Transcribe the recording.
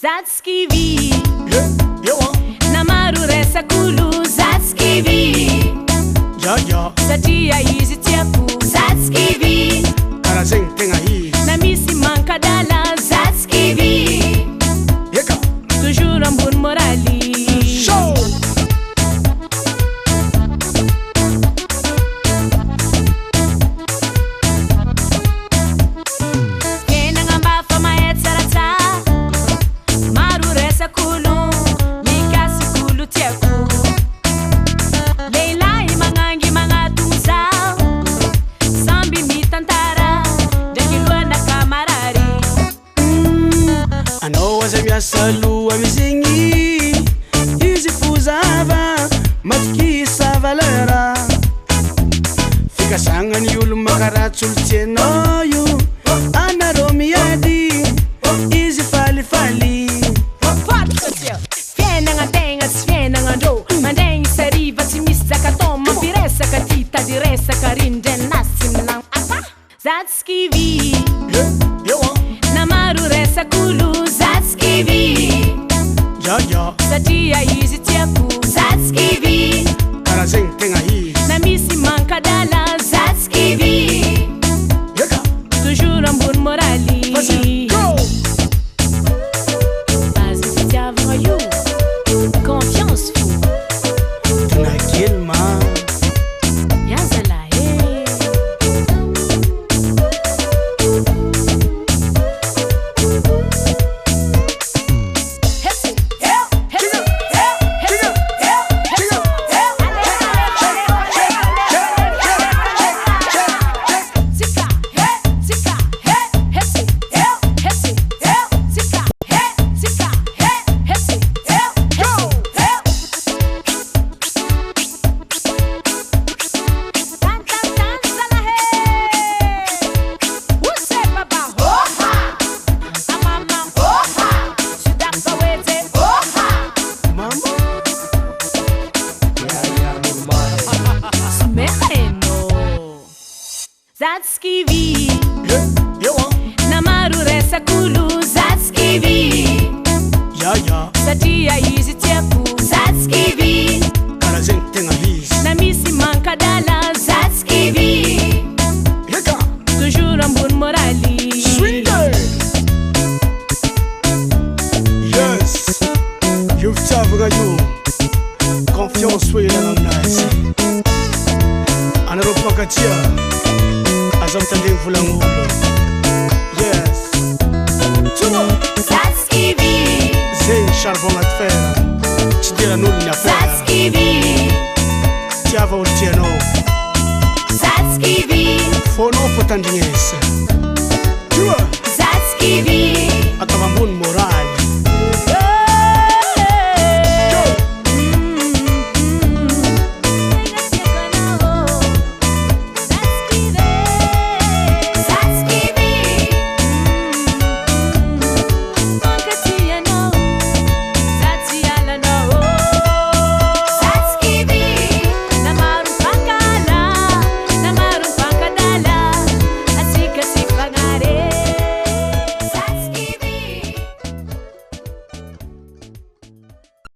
That's KIVY. Na maro resakolo. That's KIVY. Satia izy tiako. That's KIVY. Na misy mankadala. That's KIVY. Toujours ambony moraly. Salu amizingi izi fuzava matkisa valera fika sangani ulu makaratul tenoyu anaromi yadi izi fali fali fiena ngatenga fiena ngando mandengi sariva timisa katoma piresa katita diresa karinde nasimna apa that's KIVY na maru resakolo. That's KIVY. Satia izy tiako. That's KIVY. Na misy mankadala. That's KIVY. Toujours ambony moraly. Base fitiavagna io. Confiance fo. Tranquille ma. Yazala That's KIVY. Na maro resakolo. That's KIVY. Satia izy tiako. That's KIVY. Na misy mankadala. That's KIVY. Toujours ambony moraly. Yes, you've tavagna io. Confiance way la nice. Anaropakatia. Azamtanding vulangolo. Yes. That's KIVY. Zay charbon at fer. Chidira nulla fer. That's KIVY. Tiava urtiano. That's KIVY. Fono potandinese. That's KIVY. Atavambun mora.